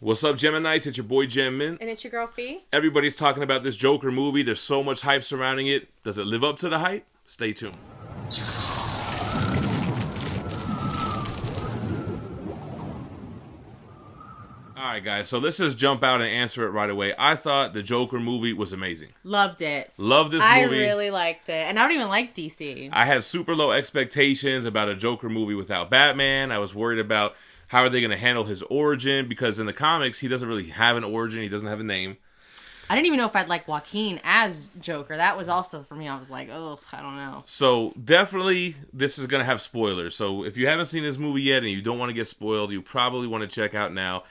What's up, Geminites? It's your boy GemMint. And it's your girl, Phie. Everybody's talking about this Joker movie. There's so much hype surrounding it. Does it live up to the hype? Stay tuned. Alright, guys, so let's just jump out and answer it right away. I thought the Joker movie was amazing. Loved it. Loved this I movie. really liked it. And I don't even like DC. I had super low expectations about a Joker movie without Batman. I was worried about how are they going to handle his origin, because in the comics, he doesn't really have an origin. He doesn't have a name. I didn't even know if I'd like Joaquin as Joker. That was also, for me, I was like, ugh, I don't know. So, definitely, this is going to have spoilers. So, if you haven't seen this movie yet and you don't want to get spoiled, you probably want to check out now.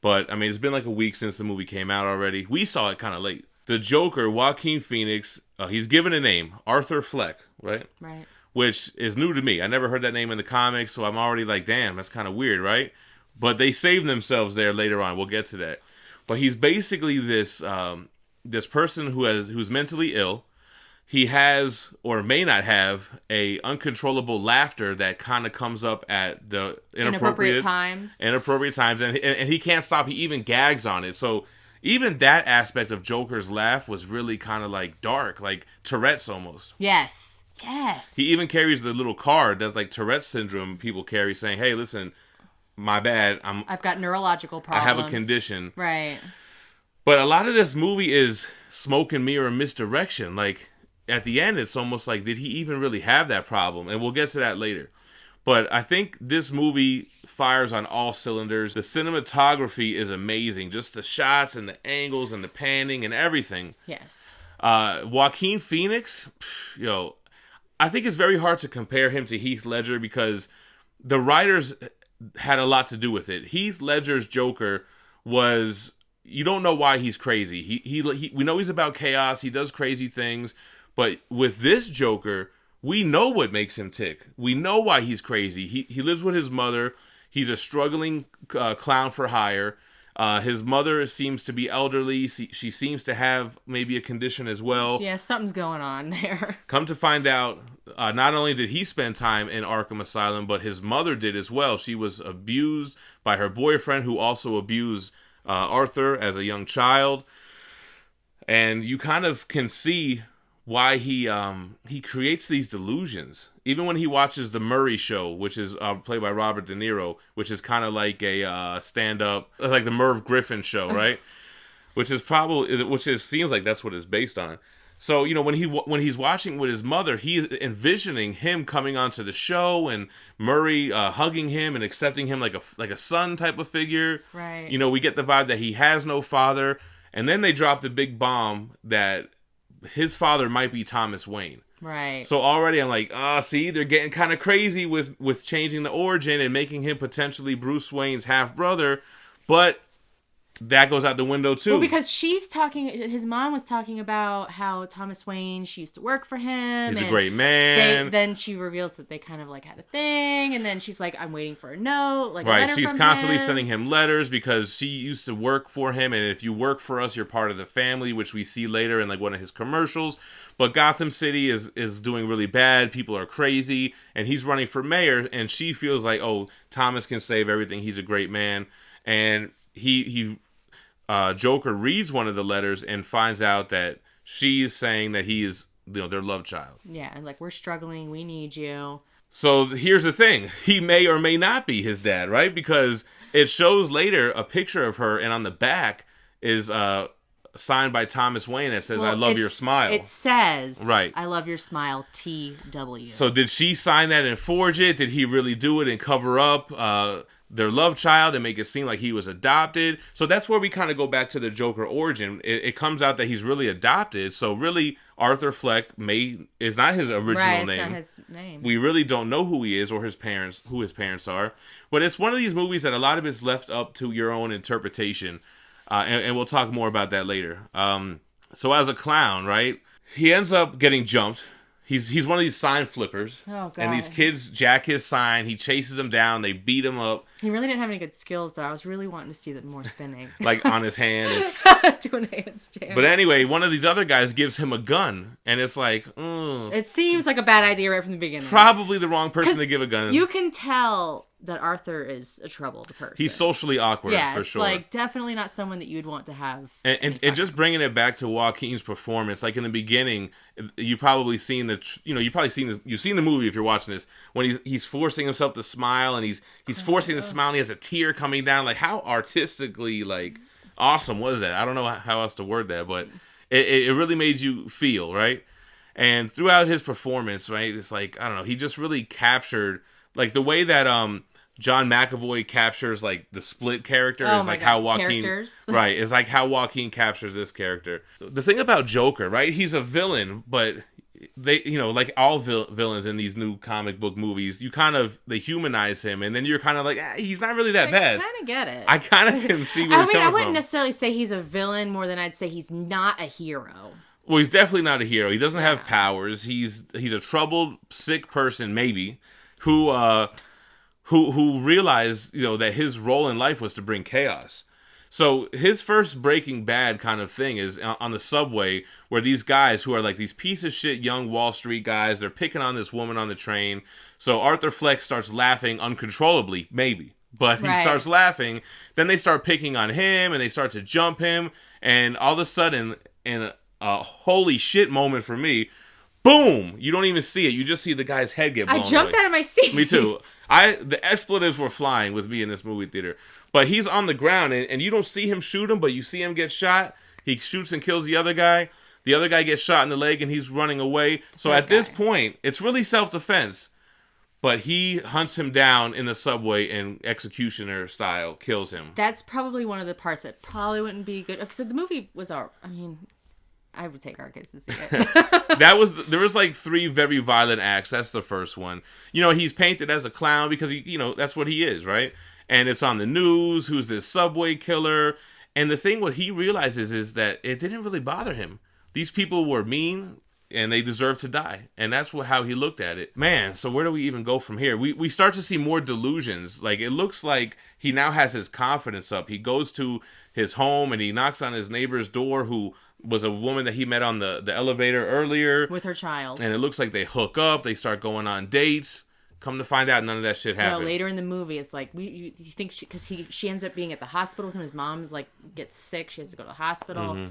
But, I mean, it's been like a week since the movie came out already. We saw it kind of late. The Joker, Joaquin Phoenix, he's given a name, Arthur Fleck, right? Right. Which is new to me. I never heard that name in the comics, so I'm already like, damn, that's kind of weird, right? But they saved themselves there later on. We'll get to that. But he's basically this this person who's mentally ill. He has, or may not have, a uncontrollable laughter that kind of comes up at the inappropriate times. Inappropriate times, and he can't stop. He even gags on it. So even that aspect of Joker's laugh was really kind of like dark, like Tourette's almost. Yes. Yes. He even carries the little card that's like Tourette's syndrome people carry, saying, hey, listen, my bad. I've got neurological problems. I have a condition. Right. But a lot of this movie is smoke and mirror misdirection. Like, at the end, it's almost like, did he even really have that problem? And we'll get to that later. But I think this movie fires on all cylinders. The cinematography is amazing. Just the shots and the angles and the panning and everything. Yes. Joaquin Phoenix, I think it's very hard to compare him to Heath Ledger because the writers had a lot to do with it. Heath Ledger's Joker was, you don't know why he's crazy. He we know he's about chaos. He does crazy things. But with this Joker, we know what makes him tick. We know why he's crazy. He lives with his mother. He's a struggling clown for hire. His mother seems to be elderly. She seems to have maybe a condition as well. Yeah, something's going on there. Come to find out, not only did he spend time in Arkham Asylum, but his mother did as well. She was abused by her boyfriend, who also abused Arthur as a young child. And you kind of can see why he creates these delusions. Even when he watches the Murray Show, which is played by Robert De Niro, which is kind of like a stand-up, like the Merv Griffin show, right? Which seems like that's what it's based on. So, when he's watching with his mother, he's envisioning him coming onto the show and Murray hugging him and accepting him like a son type of figure. Right. We get the vibe that he has no father. And then they drop the big bomb that his father might be Thomas Wayne. Right. So already I'm like, see, they're getting kind of crazy with changing the origin and making him potentially Bruce Wayne's half-brother. But that goes out the window too. Well, because his mom was talking about how Thomas Wayne, she used to work for him. He's a great man. Then she reveals that they kind of like had a thing. And then she's like, I'm waiting for a note. Like, right. A letter She's from constantly him. sending him letters because she used to work for him. And if you work for us, you're part of the family, which we see later in like one of his commercials. But Gotham City is doing really bad. People are crazy. And he's running for mayor. And she feels like, oh, Thomas can save everything. He's a great man. And Joker reads one of the letters and finds out that she is saying that he is, their love child. Yeah, and like, we're struggling, we need you. So here's the thing. He may or may not be his dad, right? Because it shows later a picture of her, and on the back is signed by Thomas Wayne that says, I love your smile. It says, right. I love your smile, TW. So did she sign that and forge it? Did he really do it and cover up their love child and make it seem like he was adopted? So that's where we kind of go back to the Joker origin. It comes out that he's really adopted. So really, Arthur Fleck is not his original name. It's not his name. We really don't know who he is or who his parents are. But it's one of these movies that a lot of it's left up to your own interpretation. And we'll talk more about that later. So as a clown, right, he ends up getting jumped. He's one of these sign flippers. Oh, God. And these kids jack his sign. He chases them down. They beat him up. He really didn't have any good skills, though. I was really wanting to see that more spinning. Like on his hand. Doing a handstand. But anyway, one of these other guys gives him a gun. And it's like, It seems like a bad idea right from the beginning. Probably the wrong person to give a gun. You can tell that Arthur is a troubled person. He's socially awkward, for sure. Like, definitely not someone that you'd want to have. And just bringing it back to Joaquin's performance, like in the beginning, you've probably seen you've seen the movie if you're watching this, when he's forcing himself to smile, and he's forcing to smile, and he has a tear coming down. Like, how artistically, like, awesome was that? I don't know how else to word that, but it really made you feel, right? And throughout his performance, right, it's like, I don't know, he just really captured, like, the way that John McAvoy captures, like, the Split character is like how Joaquin right, is like how Joaquin captures this character. The thing about Joker, right, he's a villain, but they, like all villains in these new comic book movies, they humanize him, and then you're kind of like, he's not really that bad. I kind of get it. I kind of can see where he's coming from. I wouldn't necessarily say he's a villain more than I'd say he's not a hero. Well, he's definitely not a hero. He doesn't have powers. He's a troubled, sick person, maybe, who realized, that his role in life was to bring chaos. So his first Breaking Bad kind of thing is on the subway, where these guys who are like these piece of shit young Wall Street guys, they're picking on this woman on the train. So Arthur Fleck starts laughing uncontrollably, maybe, but he starts laughing. Then they start picking on him, and they start to jump him, and all of a sudden, in a holy shit moment for me, boom! You don't even see it. You just see the guy's head get blown. I jumped out of my seat. Me too. The expletives were flying with me in this movie theater. But he's on the ground, and you don't see him shoot him, but you see him get shot. He shoots and kills the other guy. The other guy gets shot in the leg, and he's running away. So at this point, it's really self-defense. But he hunts him down in the subway and executioner style kills him. That's probably one of the parts that probably wouldn't be good. Because the movie was I would take our kids to see it. There was like 3 very violent acts. That's the first one. He's painted as a clown because that's what he is, right? And it's on the news. Who's this subway killer? And the thing what he realizes is that it didn't really bother him. These people were mean and they deserve to die. And that's how he looked at it. Man, so where do we even go from here? We start to see more delusions. Like, it looks like he now has his confidence up. He goes to his home and he knocks on his neighbor's door, who was a woman that he met on the elevator earlier. With her child. And it looks like they hook up. They start going on dates. Come to find out, none of that shit happened. Later in the movie, it's like, you think because she ends up being at the hospital with him. His mom's like gets sick. She has to go to the hospital. Mm-hmm.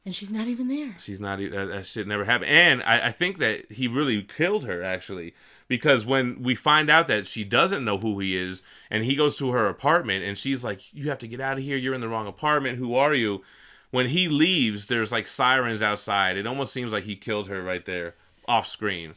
And she's not even there. She's not. That shit never happened. And I think that he really killed her, actually. Because when we find out that she doesn't know who he is, and he goes to her apartment, and she's like, you have to get out of here. You're in the wrong apartment. Who are you? When he leaves, there's like sirens outside. It almost seems like he killed her right there, off screen.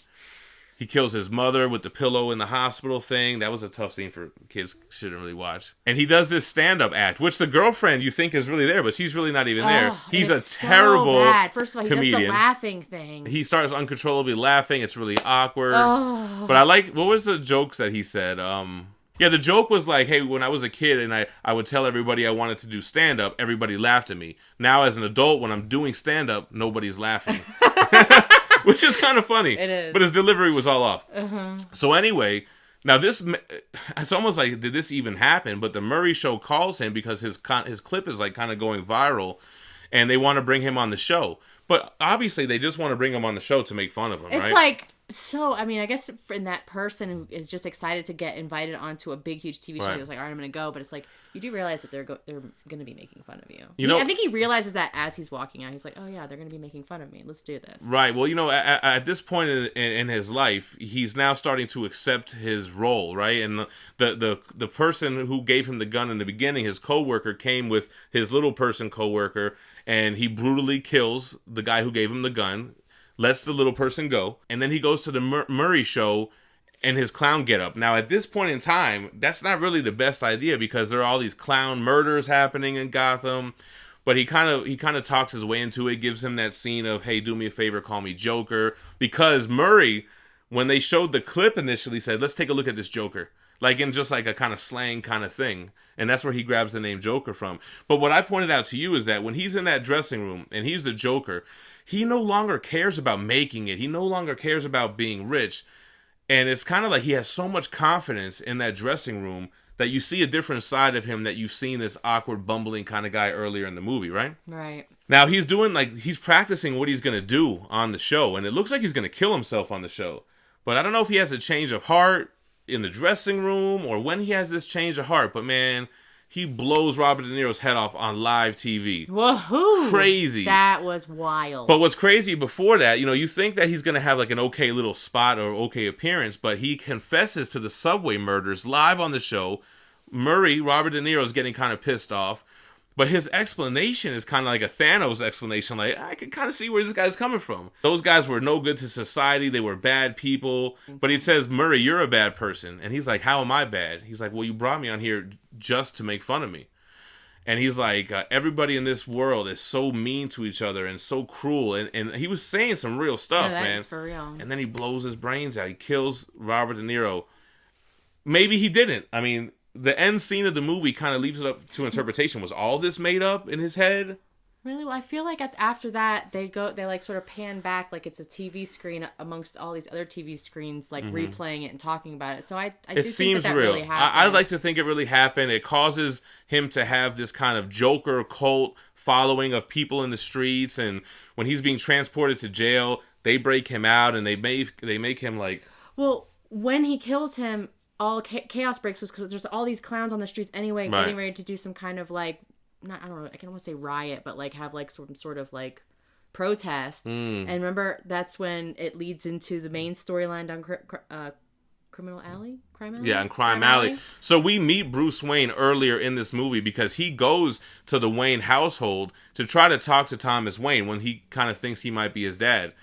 He kills his mother with the pillow in the hospital thing. That was a tough scene for kids. Shouldn't really watch. And he does this stand-up act, which the girlfriend you think is really there, but she's really not even there. He's a terrible comedian. First of all, he does the laughing thing. He starts uncontrollably laughing. It's really awkward. But I like, what was the jokes that he said? Yeah, the joke was like, hey, when I was a kid and I would tell everybody I wanted to do stand-up, everybody laughed at me. Now as an adult, when I'm doing stand-up, nobody's laughing. Which is kind of funny. It is. But his delivery was all off. Uh-huh. So anyway, now it's almost like, did this even happen? But the Murray Show calls him because his clip is like kind of going viral, and they want to bring him on the show. But obviously they just want to bring him on the show to make fun of him, right? It's like, so, I mean, I guess in that person who is just excited to get invited onto a big, huge TV show, he's like, all right, I'm going to go. But it's like, you do realize that they're going to be making fun of you. I think he realizes that as he's walking out. He's like, oh, yeah, they're going to be making fun of me. Let's do this. Right. Well, at this point in his life, he's now starting to accept his role, right? And the person who gave him the gun in the beginning, his coworker, came with his little person coworker, and he brutally kills the guy who gave him the gun, lets the little person go, and then he goes to the Murray Show and his clown getup. Now, at this point in time, that's not really the best idea because there are all these clown murders happening in Gotham. But he kind of talks his way into it, gives him that scene of, hey, do me a favor, call me Joker. Because Murray, when they showed the clip initially, said, let's take a look at this Joker. Like in just like a kind of slang kind of thing. And that's where he grabs the name Joker from. But what I pointed out to you is that when he's in that dressing room and he's the Joker, he no longer cares about making it. He no longer cares about being rich. And it's kind of like he has so much confidence in that dressing room that you see a different side of him that you've seen this awkward, bumbling kind of guy earlier in the movie, right? Right. Now he's practicing what he's going to do on the show. And it looks like he's going to kill himself on the show. But I don't know if he has a change of heart in the dressing room or when he has this change of heart. But man, he blows Robert De Niro's head off on live TV. Woohoo! Crazy. That was wild. But what's crazy before that, you think that he's going to have like an okay little spot or okay appearance, but he confesses to the subway murders live on the show. Robert De Niro, is getting kind of pissed off. But his explanation is kind of like a Thanos explanation. Like, I can kind of see where this guy's coming from. Those guys were no good to society. They were bad people. But he says, Murray, you're a bad person. And he's like, how am I bad? He's like, well, you brought me on here just to make fun of me. And he's like, everybody in this world is so mean to each other and so cruel. And he was saying some real stuff, man. That is for real. And then he blows his brains out. He kills Robert De Niro. Maybe he didn't. I mean, the end scene of the movie kind of leaves it up to interpretation. Was all this made up in his head? Really? Well, I feel like after that, they like sort of pan back like it's a TV screen amongst all these other TV screens, like replaying it and talking about it. So I do think that real. Really happened. I'd like to think it really happened. It causes him to have this kind of Joker cult following of people in the streets. And when he's being transported to jail, they break him out and they make him like... Well, when he kills him, all chaos breaks loose because there's all these clowns on the streets anyway, getting ready to do some kind of like, I don't know, I can't want to say riot, but like have like some sort of like protest. And remember, that's when it leads into the main storyline down Crime Alley? Yeah, in Crime Alley. So we meet Bruce Wayne earlier in this movie because he goes to the Wayne household to try to talk to Thomas Wayne when he kind of thinks he might be his dad.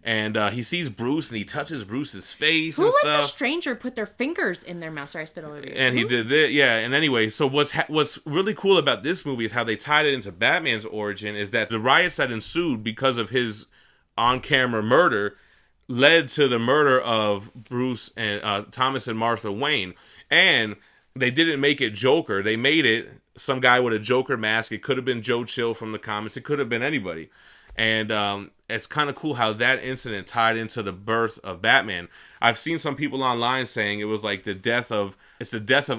And he sees Bruce, and he touches Bruce's face and stuff. Who lets a stranger put their fingers in their mouth? Sorry, I spit all over you. And he did this, yeah. And anyway, so what's really cool about this movie is how they tied it into Batman's origin, is that the riots that ensued because of his on-camera murder led to the murder of Bruce and Thomas and Martha Wayne. And they didn't make it Joker. They made it some guy with a Joker mask. It could have been Joe Chill from the comics. It could have been anybody. And it's kind of cool how that incident tied into the birth of Batman. I've seen some people online saying it was like the death of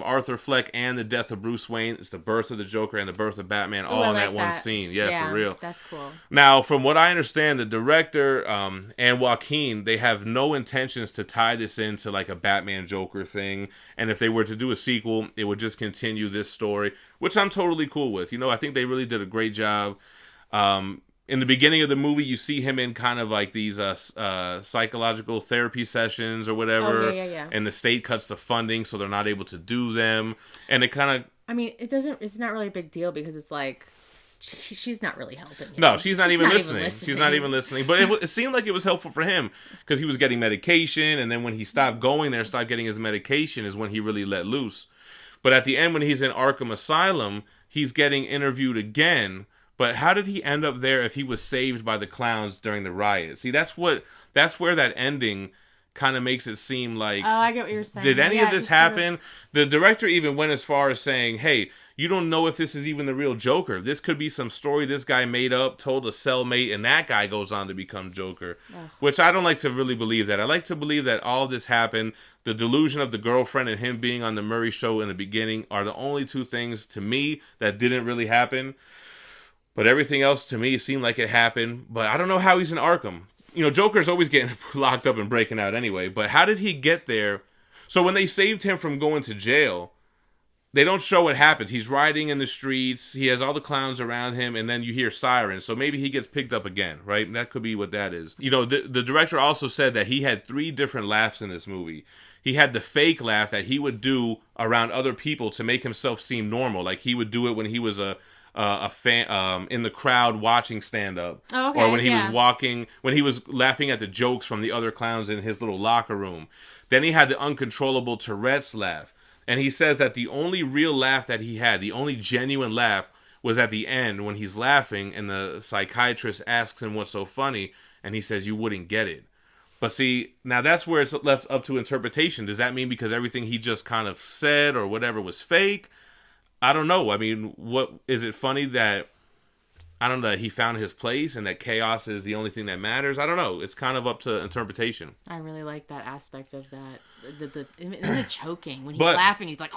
Arthur Fleck and the death of Bruce Wayne. It's the birth of the Joker and the birth of Batman all in that one scene. Yeah, for real. That's cool. Now, from what I understand, the director and Joaquin, they have no intentions to tie this into like a Batman Joker thing. And if they were to do a sequel, it would just continue this story, which I'm totally cool with. I think they really did a great job. In the beginning of the movie, you see him in kind of like these psychological therapy sessions or whatever. Oh, yeah. And the state cuts the funding, so they're not able to do them. And it kind of... I mean, it's not really a big deal because it's like, she's not really helping him. No, she's not even listening. She's not even listening. But it seemed like it was helpful for him because he was getting medication. And then when he stopped going there, stopped getting his medication, is when he really let loose. But at the end, when he's in Arkham Asylum, he's getting interviewed again. But how did he end up there if he was saved by the clowns during the riot? See, that's where that ending kind of makes it seem like... Oh, I get what you're saying. Did any of this happen? The director even went as far as saying, hey, you don't know if this is even the real Joker. This could be some story this guy made up, told a cellmate, and that guy goes on to become Joker. Ugh. Which I don't like to really believe that. I like to believe that all this happened. The delusion of the girlfriend and him being on the Murray show in the beginning are the only two things, to me, that didn't really happen. But everything else, to me, seemed like it happened. But I don't know how he's in Arkham. Joker's always getting locked up and breaking out anyway. But how did he get there? So when they saved him from going to jail, they don't show what happens. He's riding in the streets. He has all the clowns around him. And then you hear sirens. So maybe he gets picked up again, right? That could be what that is. The director also said that he had 3 different laughs in this movie. He had the fake laugh that he would do around other people to make himself seem normal. Like he would do it when he was a fan in the crowd watching stand-up. Oh, okay, or when he was walking, when he was laughing at the jokes from the other clowns in his little locker room. Then he had the uncontrollable Tourette's laugh. And he says that the only real laugh that he had, the only genuine laugh, was at the end when he's laughing and the psychiatrist asks him what's so funny, and he says, you wouldn't get it. But see, now that's where it's left up to interpretation. Does that mean because everything he just kind of said or whatever was fake? I don't know. I mean, what is it funny that, I don't know, that he found his place and that chaos is the only thing that matters? I don't know. It's kind of up to interpretation. I really like that aspect of that. The choking. When he's laughing, he's like...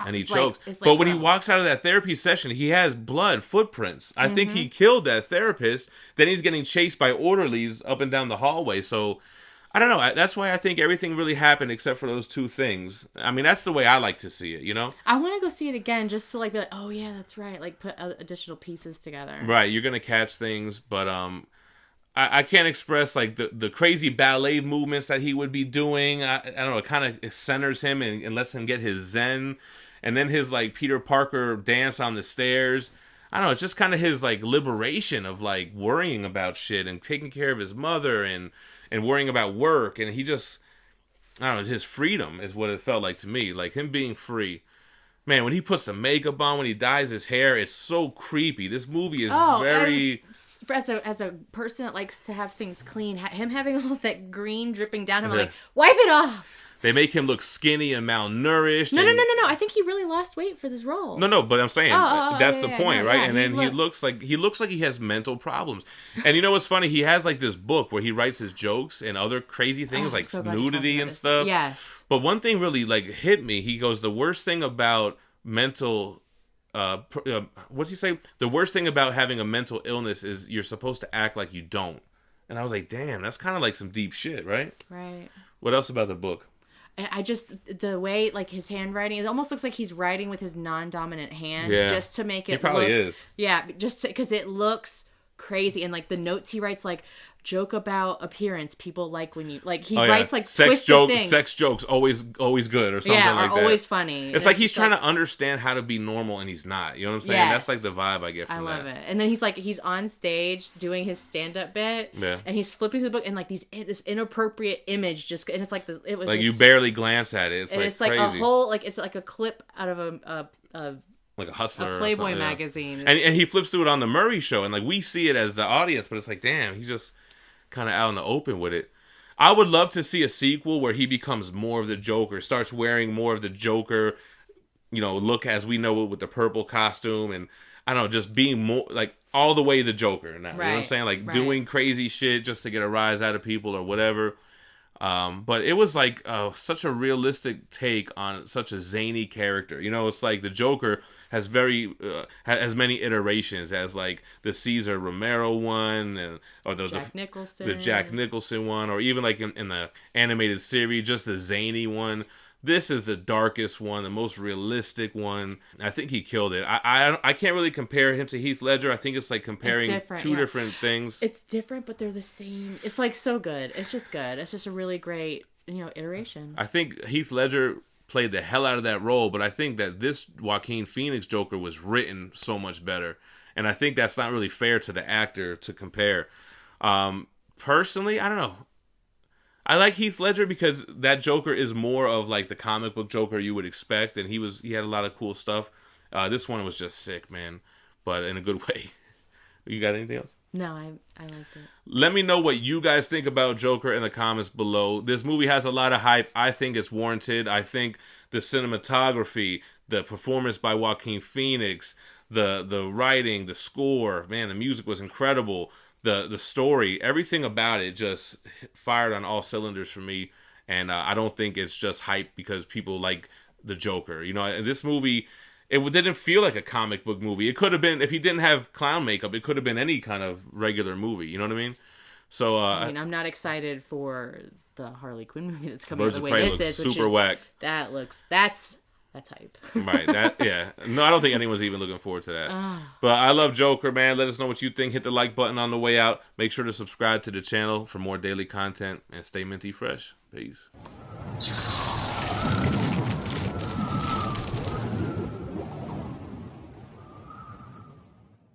And he chokes. But when he walks out of that therapy session, he has blood footprints. I think he killed that therapist. Then he's getting chased by orderlies up and down the hallway. So I don't know. That's why I think everything really happened except for those two things. I mean, that's the way I like to see it, you know? I want to go see it again just to like be like, oh yeah, that's right. Like put additional pieces together. Right. You're going to catch things, but I can't express like the crazy ballet movements that he would be doing. I don't know. It kind of centers him and lets him get his zen. And then his like Peter Parker dance on the stairs. I don't know. It's just kind of his like liberation of like worrying about shit and taking care of his mother and worrying about work. And he just, I don't know, his freedom is what it felt like to me. Like him being free. Man, when he puts the makeup on, when he dyes his hair, it's so creepy. This movie is very... As a person that likes to have things clean, him having all that green dripping down him, I'm like, wipe it off! They make him look skinny and malnourished. No. I think he really lost weight for this role. No, but I'm saying that's the point, right? And then he looks like he has mental problems. And you know what's funny? He has like this book where he writes his jokes and other crazy things like nudity and stuff. Yes. But one thing really like hit me. He goes, the worst thing about mental what's he say? The worst thing about having a mental illness is you're supposed to act like you don't. And I was like, damn, that's kind of like some deep shit, right? Right. What else about the book? I just, the way, like, his handwriting, it almost looks like he's writing with his non-dominant hand just to make it He probably is. Yeah, just because it looks crazy. And, like, the notes he writes, like, joke about appearance. People like when you, like, he writes, like, twisted things. Sex jokes, always good or something like that. Yeah, always funny. It's like he's trying to understand how to be normal and he's not. You know what I'm saying? Yes. That's like the vibe I get from that. I love it. And then he's on stage doing his stand-up bit. Yeah. And he's flipping through the book and like this inappropriate image just, and it's like, it was like just, you barely glance at it. It's like a crazy. whole, like, it's like a clip out of a like a Hustler, a Playboy or magazine. And he flips through it on the Murray Show, and like we see it as the audience, but it's like, damn, he's just kind of out in the open with it. I would love to see a sequel where he becomes more of the Joker, starts wearing more of the Joker, look as we know it with the purple costume, and I don't know, just being more like all the way the Joker now. Right. You know what I'm saying? Like doing crazy shit just to get a rise out of people or whatever. But it was like such a realistic take on such a zany character. It's like the Joker has has many iterations, as like the Cesar Romero one, or the Jack Nicholson one, or even like in the animated series, just the zany one. This is the darkest one, the most realistic one. I think he killed it. I can't really compare him to Heath Ledger. I think it's like comparing two different things. It's different, but they're the same. It's like so good. It's just good. It's just a really great, iteration. I think Heath Ledger played the hell out of that role, but I think that this Joaquin Phoenix Joker was written so much better. And I think that's not really fair to the actor to compare. Personally, I don't know. I like Heath Ledger because that Joker is more of like the comic book Joker you would expect, and he had a lot of cool stuff. This one was just sick, man, but in a good way. You got anything else? No, I liked it. Let me know what you guys think about Joker in the comments below. This movie has a lot of hype. I think it's warranted. I think the cinematography, the performance by Joaquin Phoenix, the writing, the score, man, the music was incredible. The story, everything about it just fired on all cylinders for me. And I don't think it's just hype because people like the Joker. This movie, it didn't feel like a comic book movie. It could have been, if he didn't have clown makeup, it could have been any kind of regular movie. You know what I mean? So I'm not excited for the Harley Quinn movie that's coming out the way this is. Super whack. That's hype. Right. No, I don't think anyone's even looking forward to that. But I love Joker, man. Let us know what you think. Hit the like button on the way out. Make sure to subscribe to the channel for more daily content and stay minty fresh. Peace.